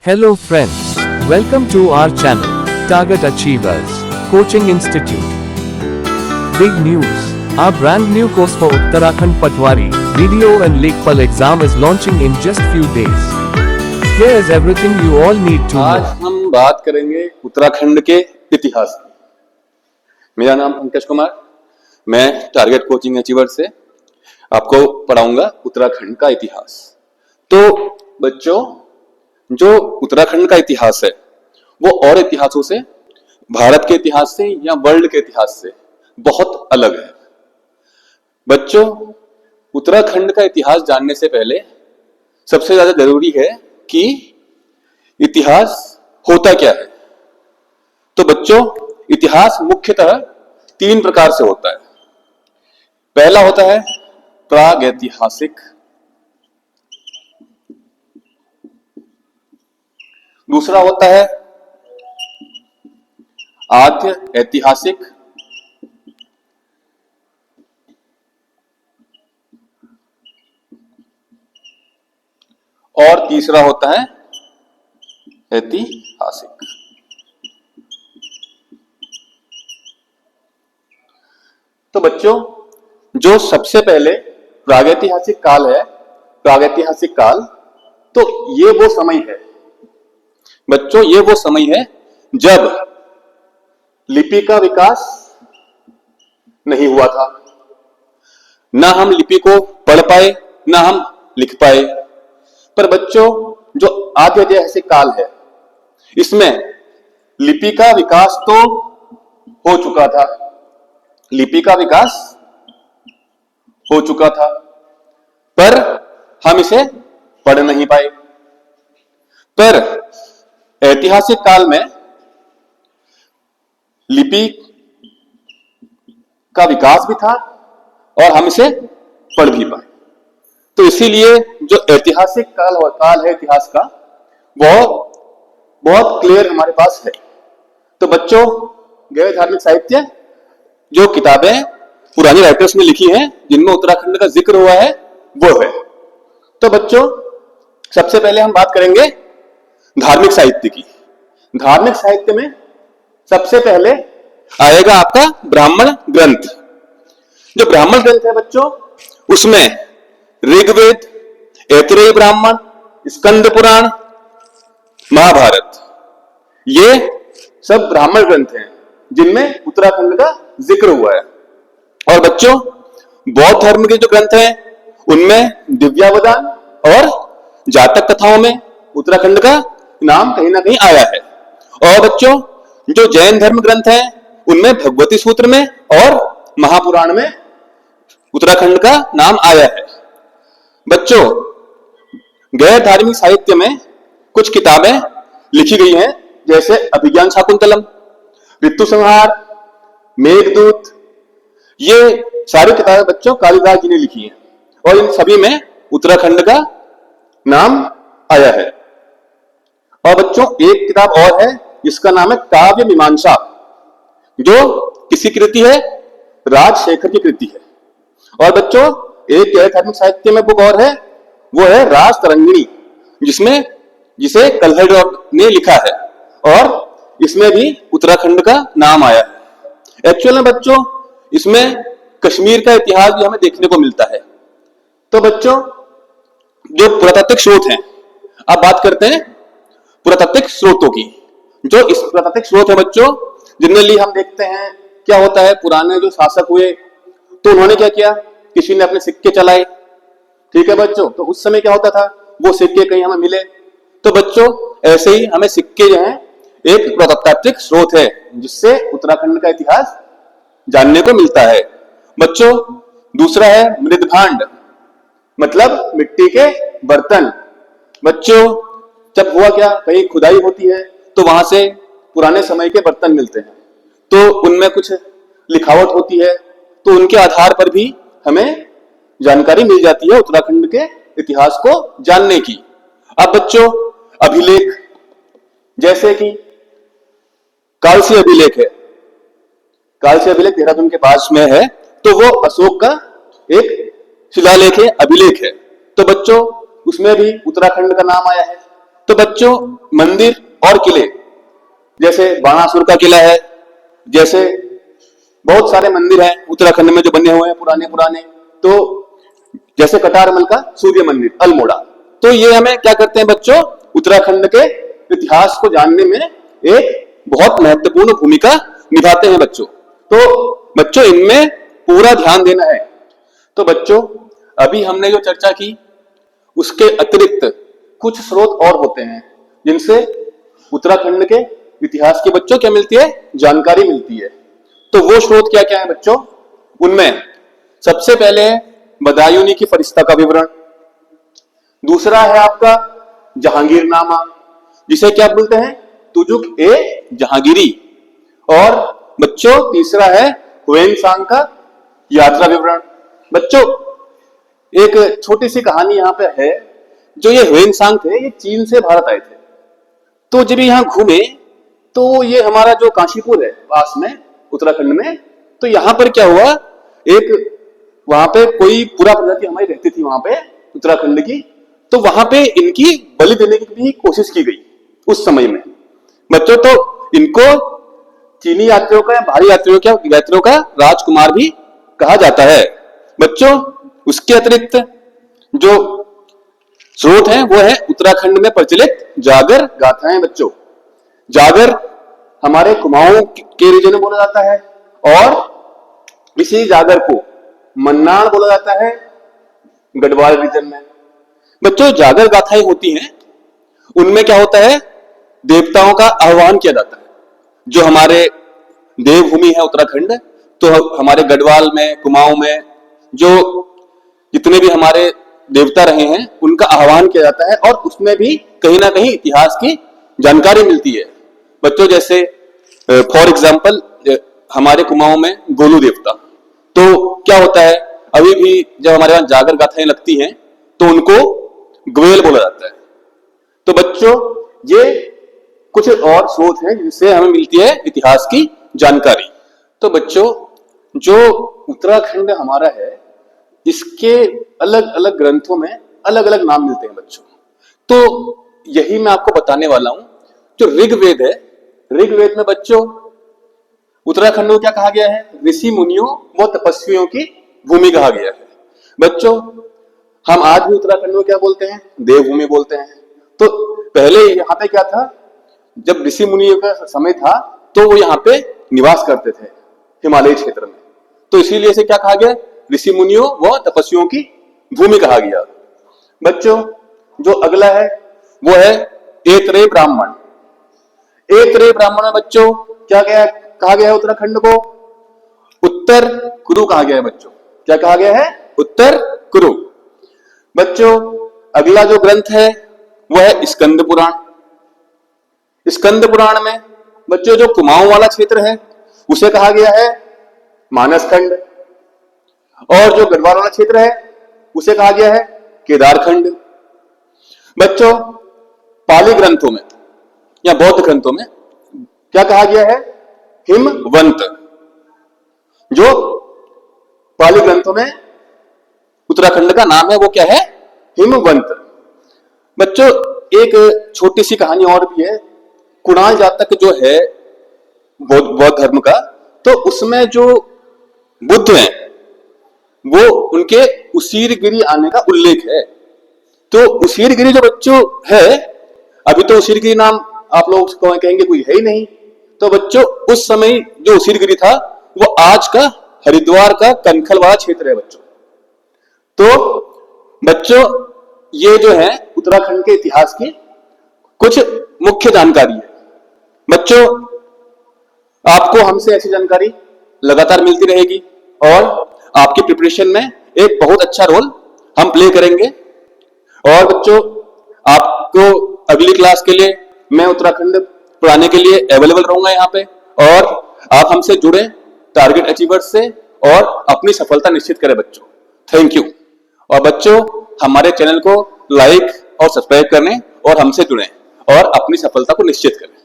Hello friends, welcome to our channel, Target Achievers Coaching Institute. Big news, our brand new course for Uttarakhand Patwari Video and Lekpal exam is launching in just few days. Here is everything you all need to आज know. हम बात करेंगे उत्तराखंड के इतिहास की। मेरा नाम पंकज कुमार, मैं टारगेट कोचिंग अचीवर से आपको पढ़ाऊंगा उत्तराखंड का इतिहास। तो बच्चों, जो उत्तराखंड का इतिहास है वो और इतिहासों से, भारत के इतिहास से या वर्ल्ड के इतिहास से बहुत अलग है। बच्चों, उत्तराखंड का इतिहास जानने से पहले सबसे ज्यादा जरूरी है कि इतिहास होता क्या है। तो बच्चों, इतिहास मुख्यतः 3 प्रकार से होता है। पहला होता है प्रागैतिहासिक, दूसरा होता है आद्य ऐतिहासिक, और तीसरा होता है ऐतिहासिक। तो बच्चों, जो सबसे पहले प्रागैतिहासिक काल है, प्रागैतिहासिक काल, तो ये वो समय है बच्चों, ये वो समय है जब लिपि का विकास नहीं हुआ था। ना हम लिपि को पढ़ पाए, ना हम लिख पाए। पर बच्चों, जो आद्य ऐतिहासिक काल है, इसमें लिपि का विकास तो हो चुका था, लिपि का विकास हो चुका था, पर हम इसे पढ़ नहीं पाए। पर ऐतिहासिक काल में लिपि का विकास भी था और हम इसे पढ़ भी पाए। तो इसीलिए जो ऐतिहासिक काल है इतिहास का, वो बहुत क्लियर हमारे पास है। तो बच्चों, गैर धार्मिक साहित्य, जो किताबें पुरानी राइटर्स ने लिखी हैं जिनमें उत्तराखंड का जिक्र हुआ है, वो है। तो बच्चों, सबसे पहले हम बात करेंगे धार्मिक साहित्य की। धार्मिक साहित्य में सबसे पहले आएगा आपका ब्राह्मण ग्रंथ। जो ब्राह्मण ग्रंथ है बच्चों, उसमें ऋग्वेद, ऐतरेय ब्राह्मण, स्कंद पुराण, महाभारत, ये सब ब्राह्मण ग्रंथ हैं जिनमें उत्तराखंड का जिक्र हुआ है। और बच्चों, बौद्ध धर्म के जो ग्रंथ हैं उनमें दिव्यावदान और जातक कथाओं में उत्तराखंड का नाम कहीं ना कहीं आया है। और बच्चों, जो जैन धर्म ग्रंथ हैं उनमें भगवती सूत्र में और महापुराण में उत्तराखंड का नाम आया है। बच्चों, गैर धार्मिक साहित्य में कुछ किताबें लिखी गई हैं, जैसे अभिज्ञान शाकुंतलम, ऋतु संहार, मेघदूत। ये सारी किताबें बच्चों कालिदास जी ने लिखी हैं और इन सभी में उत्तराखंड का नाम आया है। और बच्चों, एक किताब और है जिसका नाम है काव्य मीमांसा, जो किसी कृति है, राजशेखर की कृति है। और बच्चों, एक गैर धार्मिक साहित्य में बुक और है, वो है राज तरंगिणी, जिसे कल्हड़ ने लिखा है और इसमें भी उत्तराखंड का नाम आया है। एक्चुअल में बच्चों, इसमें कश्मीर का इतिहास भी हमें देखने को मिलता है। तो बच्चों, जो पुरातात्विक स्रोत हैं, अब बात करते हैं पुरातात्विक स्रोतों की। जो इस पुरातात्विक स्रोत है बच्चों, जनरली हम देखते हैं क्या होता है, पुराने जो शासक हुए तो उन्होंने क्या किया, किसी ने अपने सिक्के चलाए, ठीक है बच्चों। तो उस समय क्या होता था, वो सिक्के कहीं हमें मिले। तो बच्चों, ऐसे ही हमें सिक्के जो हैं एक पुरातात्विक स्रोत है जिससे उत्तराखंड का इतिहास जानने को मिलता है। बच्चों, दूसरा है मृदभांड, मतलब मिट्टी के बर्तन। बच्चों, जब हुआ क्या, कहीं खुदाई होती है तो वहां से पुराने समय के बर्तन मिलते हैं, तो उनमें कुछ लिखावट होती है, तो उनके आधार पर भी हमें जानकारी मिल जाती है उत्तराखंड के इतिहास को जानने की। अब बच्चों, अभिलेख, जैसे कि कालसी अभिलेख है, कालसी अभिलेख देहरादून के पास में है, तो वो अशोक का एक शिलालेख है, अभिलेख है। तो बच्चों, उसमें भी उत्तराखंड का नाम आया है। तो बच्चों मंदिर और किले, जैसे बाणासुर का किला है, जैसे बहुत सारे मंदिर हैं उत्तराखंड में जो बने हुए हैं पुराने पुराने, तो जैसे कटारमल का सूर्य मंदिर अल्मोड़ा, तो ये हमें क्या करते हैं बच्चों, उत्तराखंड के इतिहास को जानने में एक बहुत महत्वपूर्ण भूमिका निभाते हैं बच्चों। तो बच्चों इनमें पूरा ध्यान देना है। तो बच्चों अभी हमने जो चर्चा की उसके अतिरिक्त कुछ स्रोत और होते हैं जिनसे उत्तराखंड के इतिहास के बच्चों क्या मिलती है, जानकारी मिलती है। तो वो स्रोत क्या क्या है बच्चों, उनमें सबसे पहले है बदायूनी की फरिश्ता का विवरण, दूसरा है आपका जहांगीरनामा जिसे क्या बोलते हैं, तुजुक ए जहांगीरी, और बच्चों तीसरा है हुएनसांग का यात्रा विवरण। बच्चों एक छोटी सी कहानी यहां पे है, जो ये हुएनसांग थे ये चीन से भारत आए थे, तो जब यहां घूमे तो ये हमारा जो काशीपुर है पास में उत्तराखंड में, तो यहां पर क्या हुआ, एक वहां पे कोई पूरा प्रजाति हमारी रहती थी वहां पे उत्तराखंड की, तो वहां पे इनकी बलि देने की भी कोशिश की गई उस समय में बच्चों। तो इनको चीनी यात्रियों का या बाहरी यात्रियों का राजकुमार भी कहा जाता है बच्चों। उसके अतिरिक्त जो स्रोत है वो है उत्तराखंड में प्रचलित जागर गाथाएं बच्चों। जागर हमारे कुमाऊं के रीजन में बोला जाता है, और इसी जागर को मन्नाड़ बोला जाता है गढ़वाल रीजन में। बच्चों जागर गाथाएं होती हैं, उनमें क्या होता है, देवताओं का आह्वान किया जाता है। जो हमारे देवभूमि है उत्तराखंड, तो हमारे गढ़वाल में कुमाऊं में जो जितने भी हमारे देवता रहे हैं उनका आह्वान किया जाता है, और उसमें भी कहीं ना कहीं इतिहास की जानकारी मिलती है बच्चों। जैसे फॉर एग्जाम्पल हमारे कुमाऊं में गोलू देवता, तो क्या होता है, अभी भी जब हमारे यहाँ जागर गाथाएं लगती हैं तो उनको ग्वेल बोला जाता है। तो बच्चों ये कुछ और स्रोत हैं जिनसे हमें मिलती है इतिहास की जानकारी। तो बच्चों जो उत्तराखंड हमारा है इसके अलग अलग ग्रंथों में अलग अलग नाम मिलते हैं बच्चों। तो यही मैं आपको बताने वाला हूं। जो ऋग्वेद है, ऋग्वेद में बच्चों उत्तराखंड को क्या कहा गया है, ऋषि मुनियों व तपस्वियों की भूमि कहा गया है बच्चों। हम आज भी उत्तराखंड को क्या बोलते हैं, देवभूमि बोलते हैं। तो पहले यहाँ पे क्या था, जब ऋषि मुनियों का समय था तो वो यहाँ पे निवास करते थे हिमालय क्षेत्र में, तो इसीलिए से क्या कहा गया, ऋषि मुनियों व तपस्वियों की भूमि कहा गया बच्चों। जो अगला है वो है ऐतरेय ब्राह्मण। ऐतरेय ब्राह्मण में बच्चों क्या कहा गया है, उत्तराखंड को उत्तर कुरु कहा गया है बच्चों। क्या कहा गया है, उत्तर कुरु बच्चों। अगला जो ग्रंथ है वो है स्कंद पुराण। स्कंद पुराण में बच्चों जो कुमाऊं वाला क्षेत्र है उसे कहा गया है मानसखंड, और जो गढ़वाल वाला क्षेत्र है उसे कहा गया है केदारखंड बच्चों। पाली ग्रंथों में या बौद्ध ग्रंथों में क्या कहा गया है, हिमवंत। जो पाली ग्रंथों में उत्तराखंड का नाम है वो क्या है, हिमवंत बच्चों। एक छोटी सी कहानी और भी है, कुणाल जातक जो है बौद्ध धर्म का, तो उसमें जो बुद्ध हैं वो उनके उसीरगिरी आने का उल्लेख है। तो उसीरगिरी जो बच्चों है, अभी तो उसीरगिरी नाम आप लोग कहेंगे कोई है ही नहीं, तो बच्चों उस समय जो उसीरगिरी था वो आज का हरिद्वार का कनखल वाला क्षेत्र है बच्चों। तो बच्चों ये जो है उत्तराखंड के इतिहास की कुछ मुख्य जानकारी है बच्चों। आपको हमसे ऐसी जानकारी लगातार मिलती रहेगी, और आपकी प्रिपरेशन में एक बहुत अच्छा रोल हम प्ले करेंगे। और बच्चों आपको अगली क्लास के लिए मैं उत्तराखंड पढ़ाने के लिए अवेलेबल रहूंगा यहाँ पे, और आप हमसे जुड़े टारगेट अचीवर्स से और अपनी सफलता निश्चित करें बच्चों। Thank you. और बच्चों हमारे चैनल को लाइक और सब्सक्राइब करें और हमसे जुड़ें और अपनी सफलता को निश्चित करें।